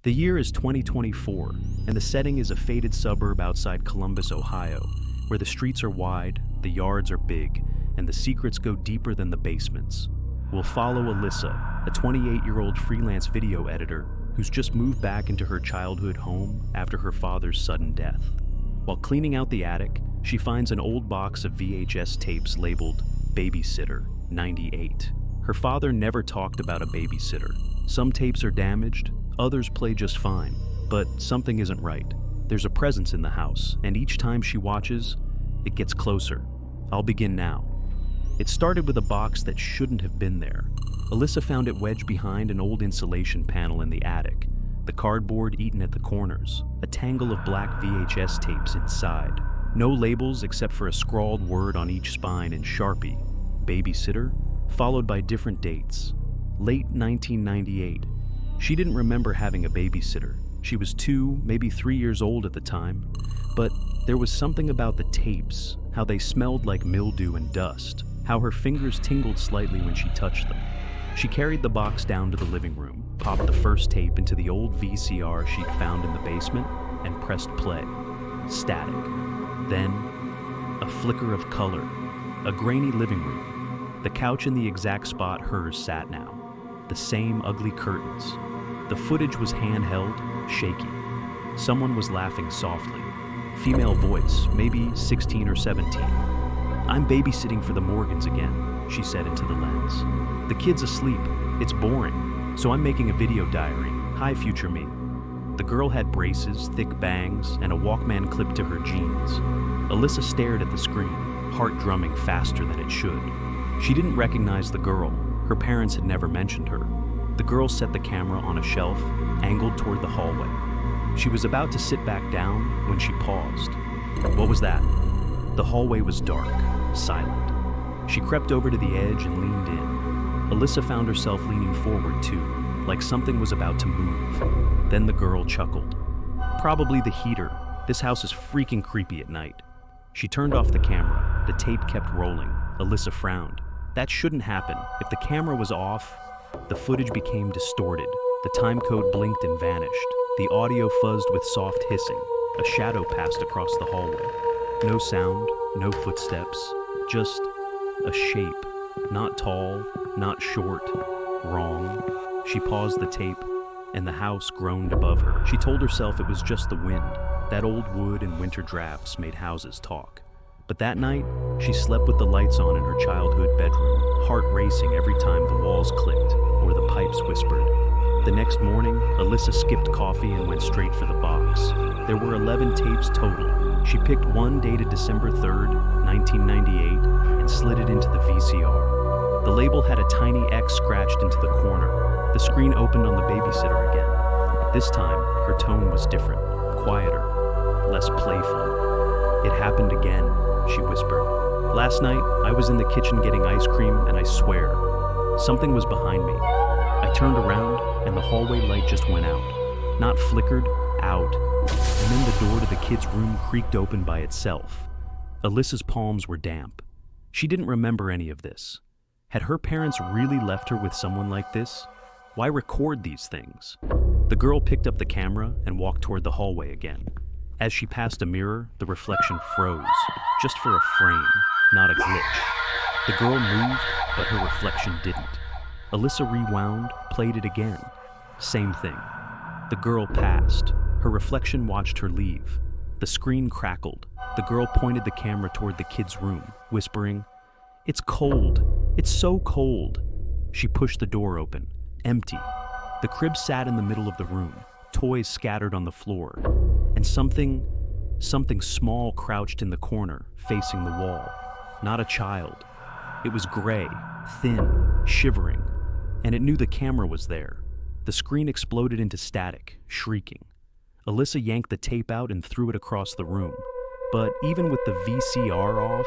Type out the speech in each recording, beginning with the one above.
The year is 2024, and the setting is a faded suburb outside Columbus, Ohio, where the streets are wide, the yards are big, and the secrets go deeper than the basements. We'll follow Alyssa, a 28-year-old freelance video editor who's just moved back into her childhood home after her father's sudden death. While cleaning out the attic, she finds an old box of VHS tapes labeled Babysitter 98. Her father never talked about a babysitter. Some tapes are damaged, others play just fine, but something isn't right. There's a presence in the house, and each time she watches, it gets closer. I'll begin now. It started with a box that shouldn't have been there. Alyssa found it wedged behind an old insulation panel in the attic, the cardboard eaten at the corners, a tangle of black VHS tapes inside. No labels except for a scrawled word on each spine in Sharpie, Babysitter, followed by different dates. Late 1998. She didn't remember having a babysitter. She was 2, maybe 3 years old at the time, but there was something about the tapes, how they smelled like mildew and dust, how her fingers tingled slightly when she touched them. She carried the box down to the living room, popped the first tape into the old VCR she'd found in the basement, and pressed play. Static. Then, a flicker of color. A grainy living room. The couch in the exact spot hers sat now. The same ugly curtains. The footage was handheld, shaky. Someone was laughing softly. Female voice, maybe 16 or 17. "I'm babysitting for the Morgans again," she said into the lens. "The kid's asleep. It's boring. So I'm making a video diary. Hi, future me." The girl had braces, thick bangs, and a Walkman clipped to her jeans. Alyssa stared at the screen, heart drumming faster than it should. She didn't recognize the girl. Her parents had never mentioned her. The girl set the camera on a shelf, angled toward the hallway. She was about to sit back down when she paused. What was that? The hallway was dark, silent. She crept over to the edge and leaned in. Alyssa found herself leaning forward too, like something was about to move. Then the girl chuckled. "Probably the heater. This house is freaking creepy at night." She turned off the camera. The tape kept rolling. Alyssa frowned. That shouldn't happen. If the camera was off, the footage became distorted. The time code blinked and vanished. The audio fuzzed with soft hissing. A shadow passed across the hallway. No sound, no footsteps, just a shape. Not tall, not short, wrong. She paused the tape, and the house groaned above her. She told herself it was just the wind. That old wood and winter drafts made houses talk. But that night, she slept with the lights on in her childhood bedroom, heart racing every time the walls clicked or the pipes whispered. The next morning, Alyssa skipped coffee and went straight for the box. There were 11 tapes total. She picked one dated December 3rd, 1998, and slid it into the VCR. The label had a tiny X scratched into the corner. The screen opened on the babysitter again. This time, her tone was different, quieter, less playful. "It happened again," she whispered. "Last night, I was in the kitchen getting ice cream, and I swear, something was behind me. I turned around, and the hallway light just went out. Not flickered, out. And then the door to the kid's room creaked open by itself." Alyssa's palms were damp. She didn't remember any of this. Had her parents really left her with someone like this? Why record these things? The girl picked up the camera and walked toward the hallway again. As she passed a mirror, the reflection froze, just for a frame, not a glitch. The girl moved, but her reflection didn't. Alyssa rewound, played it again. Same thing. The girl passed. Her reflection watched her leave. The screen crackled. The girl pointed the camera toward the kid's room, whispering, "It's cold. It's so cold." She pushed the door open. Empty. The crib sat in the middle of the room, toys scattered on the floor, and something small crouched in the corner, facing the wall. Not a child. It was gray, thin, shivering, and it knew the camera was there. The screen exploded into static, shrieking. Alyssa yanked the tape out and threw it across the room. But even with the VCR off,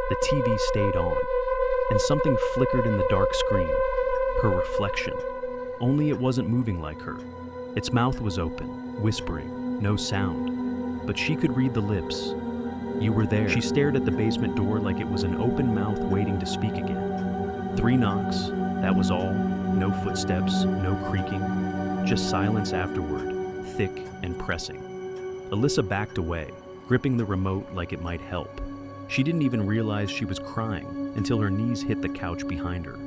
the TV stayed on, and something flickered in the dark screen. Her reflection. Only it wasn't moving like her. Its mouth was open, whispering, no sound. But she could read the lips. "You were there." She stared at the basement door like it was an open mouth waiting to speak again. 3 knocks, that was all. No footsteps, no creaking. just silence afterward, thick and pressing. Alyssa backed away, gripping the remote like it might help. She didn't even realize she was crying until her knees hit the couch behind her.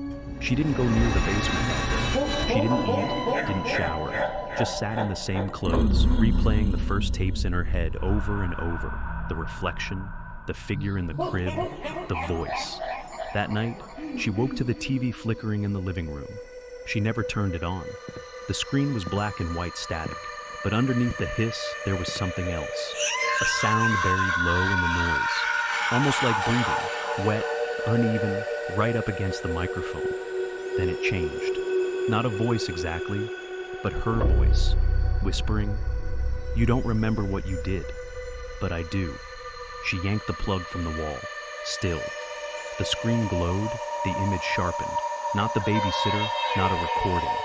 She didn't go near the basement that day. She didn't eat, didn't shower, just sat in the same clothes, replaying the first tapes in her head over and over. The reflection, the figure in the crib, the voice. That night, she woke to the TV flickering in the living room. She never turned it on. The screen was black and white static, but underneath the hiss, there was something else. A sound buried low in the noise, almost like breathing, wet, uneven, right up against the microphone. Then it changed. Not a voice exactly, but her voice, whispering, "You don't remember what you did, but I do." She yanked the plug from the wall. Still. The screen glowed, the image sharpened. Not the babysitter, not a recording.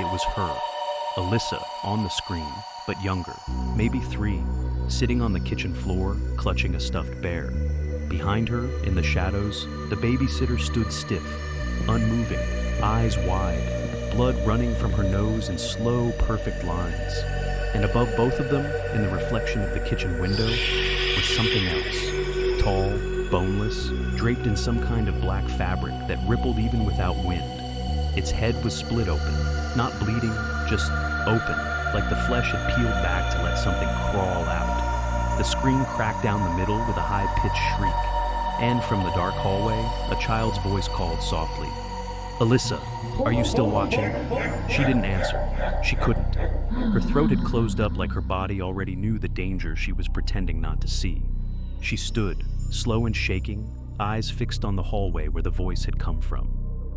It was her, Alyssa, on the screen, but younger, maybe 3, sitting on the kitchen floor, clutching a stuffed bear. Behind her, in the shadows, the babysitter stood stiff, unmoving, eyes wide, blood running from her nose in slow, perfect lines. And above both of them, in the reflection of the kitchen window, was something else. Tall, boneless, draped in some kind of black fabric that rippled even without wind. Its head was split open, not bleeding, just open, like the flesh had peeled back to let something crawl out. The screen cracked down the middle with a high-pitched shriek, and from the dark hallway, a child's voice called softly, "Alyssa, are you still watching?" She didn't answer. She couldn't. Her throat had closed up like her body already knew the danger she was pretending not to see. She stood, slow and shaking, eyes fixed on the hallway where the voice had come from.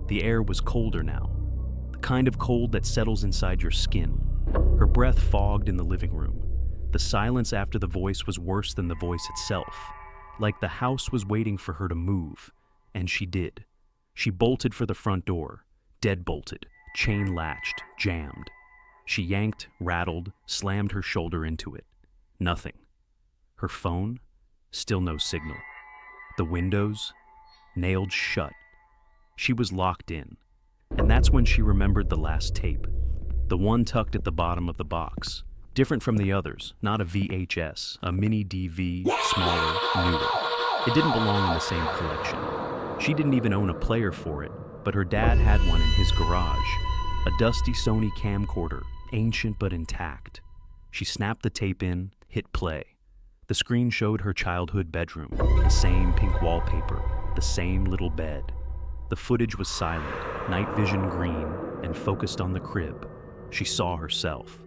The air was colder now, the kind of cold that settles inside your skin. Her breath fogged in the living room. The silence after the voice was worse than the voice itself, like the house was waiting for her to move, and she did. She bolted for the front door, dead-bolted, chain-latched, jammed. She yanked, rattled, slammed her shoulder into it. Nothing. Her phone? Still no signal. The windows? Nailed shut. She was locked in. And that's when she remembered the last tape. The one tucked at the bottom of the box. Different from the others, not a VHS, a mini DV, smaller, newer. It didn't belong in the same collection. She didn't even own a player for it, but her dad had one in his garage. A dusty Sony camcorder, ancient but intact. She snapped the tape in, hit play. The screen showed her childhood bedroom, the same pink wallpaper, the same little bed. The footage was silent, night vision green, and focused on the crib. She saw herself.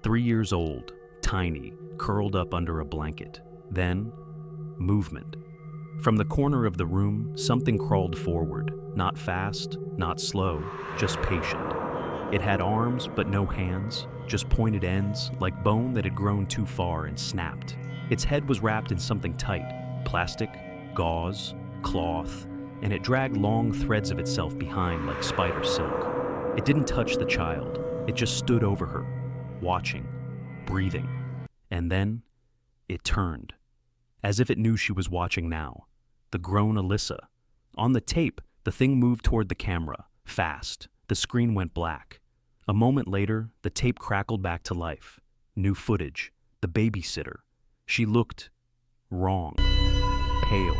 3 years old, tiny, curled up under a blanket. Then, movement. From the corner of the room, something crawled forward, not fast, not slow, just patient. It had arms, but no hands, just pointed ends, like bone that had grown too far and snapped. Its head was wrapped in something tight, plastic, gauze, cloth, and it dragged long threads of itself behind like spider silk. It didn't touch the child, it just stood over her, watching, breathing. And then, it turned. As if it knew she was watching now. The grown Alyssa. On the tape, the thing moved toward the camera, fast. The screen went black. A moment later, the tape crackled back to life. New footage. The babysitter. She looked wrong. Pale.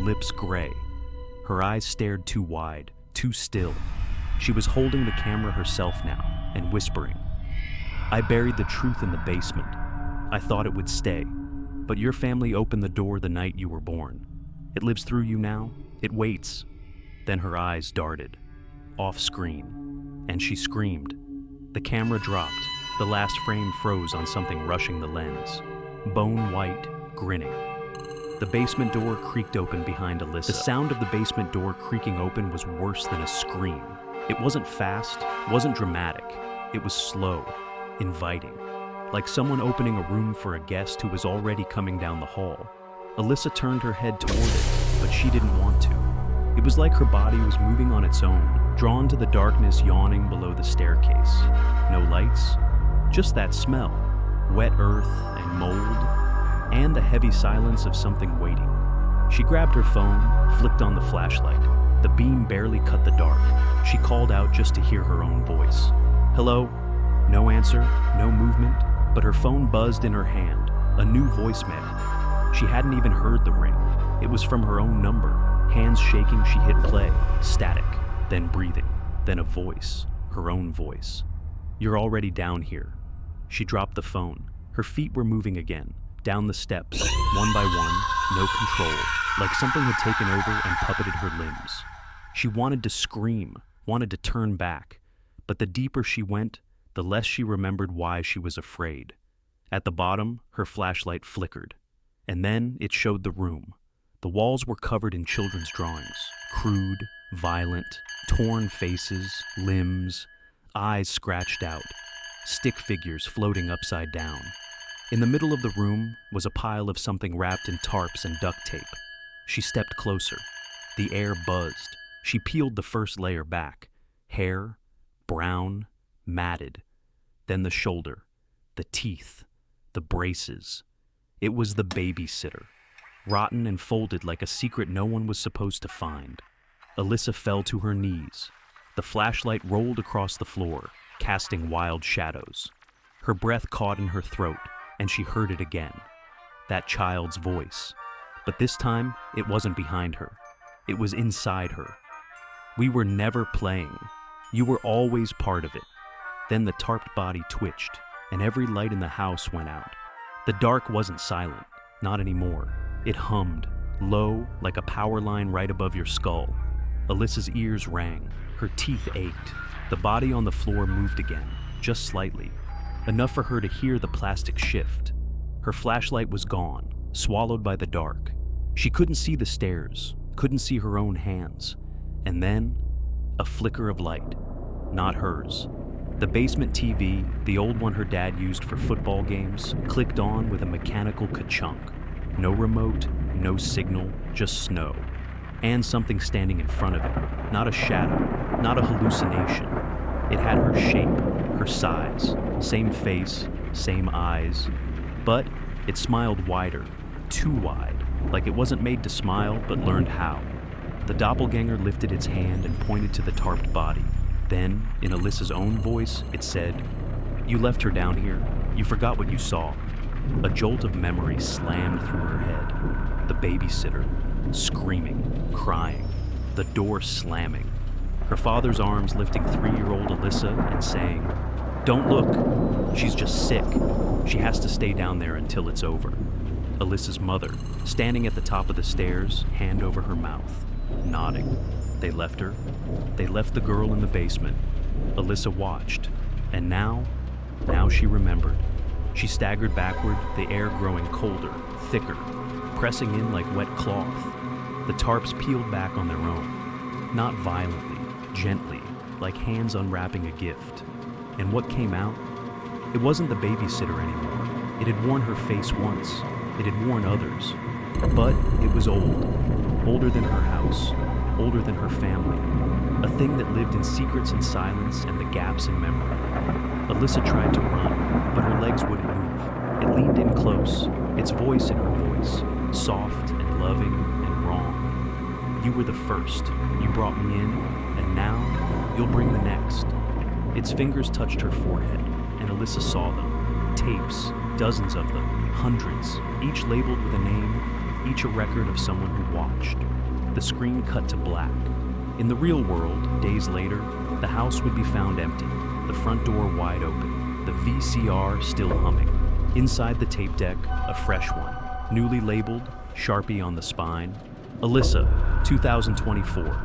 Lips gray. Her eyes stared too wide, too still. She was holding the camera herself now, and whispering. "I buried the truth in the basement. I thought it would stay. But your family opened the door the night you were born. It lives through you now. It waits." Then her eyes darted. Off screen. And she screamed. The camera dropped. The last frame froze on something rushing the lens. Bone white, grinning. The basement door creaked open behind Alyssa. The sound of the basement door creaking open was worse than a scream. It wasn't fast, wasn't dramatic. It was slow, inviting. Like someone opening a room for a guest who was already coming down the hall. Alyssa turned her head toward it, but she didn't want to. It was like her body was moving on its own, drawn to the darkness yawning below the staircase. No lights, just that smell, wet earth and mold, and the heavy silence of something waiting. She grabbed her phone, flicked on the flashlight. The beam barely cut the dark. She called out just to hear her own voice. "Hello? No answer, no movement, but her phone buzzed in her hand, a new voicemail. She hadn't even heard the ring. It was from her own number. Hands shaking, she hit play, static, then breathing, then a voice, her own voice. "You're already down here." She dropped the phone. Her feet were moving again, down the steps, one by one, no control, like something had taken over and puppeted her limbs. She wanted to scream, wanted to turn back, but the deeper she went, the less she remembered why she was afraid. At the bottom, her flashlight flickered, and then it showed the room. The walls were covered in children's drawings, crude, violent, torn faces, limbs, eyes scratched out, stick figures floating upside down. In the middle of the room was a pile of something wrapped in tarps and duct tape. She stepped closer. The air buzzed. She peeled the first layer back. Hair, brown, matted. Then the shoulder, the teeth, the braces. It was the babysitter, rotten and folded like a secret no one was supposed to find. Alyssa fell to her knees. The flashlight rolled across the floor, casting wild shadows. Her breath caught in her throat, and she heard it again. That child's voice. But this time, it wasn't behind her. It was inside her. "We were never playing. You were always part of it." Then the tarped body twitched, and every light in the house went out. The dark wasn't silent, not anymore. It hummed, low, like a power line right above your skull. Alyssa's ears rang. Her teeth ached. The body on the floor moved again, just slightly, enough for her to hear the plastic shift. Her flashlight was gone, swallowed by the dark. She couldn't see the stairs, couldn't see her own hands. And then, a flicker of light. Not hers. The basement TV, the old one her dad used for football games, clicked on with a mechanical ka-chunk. No remote, no signal, just snow. And something standing in front of it. Not a shadow, not a hallucination. It had her shape, her size, same face, same eyes. But it smiled wider, too wide, like it wasn't made to smile but learned how. The doppelgänger lifted its hand and pointed to the tarped body. Then, in Alyssa's own voice, it said, "You left her down here. You forgot what you saw." A jolt of memory slammed through her head. The babysitter, screaming, crying, the door slamming. Her father's arms lifting 3-year-old Alyssa and saying, "Don't look. She's just sick. She has to stay down there until it's over." Alyssa's mother, standing at the top of the stairs, hand over her mouth, nodding. They left her. They left the girl in the basement. Alyssa watched, and now she remembered. She staggered backward, the air growing colder, thicker, pressing in like wet cloth. The tarps peeled back on their own, not violently, gently, like hands unwrapping a gift. And what came out? It wasn't the babysitter anymore. It had worn her face once. It had worn others. But it was old. Older than her house. Older than her family. A thing that lived in secrets and silence and the gaps in memory. Alyssa tried to run, but her legs wouldn't move. It leaned in close, its voice in her voice, soft and loving and wrong. "You were the first. You brought me in, and now you'll bring the next." Its fingers touched her forehead, and Alyssa saw them. Tapes, dozens of them, hundreds, each labeled with a name, each a record of someone who watched. The screen cut to black. In the real world, days later, the house would be found empty, the front door wide open, the VCR still humming. Inside the tape deck, a fresh one, newly labeled, Sharpie on the spine. Alyssa, 2024.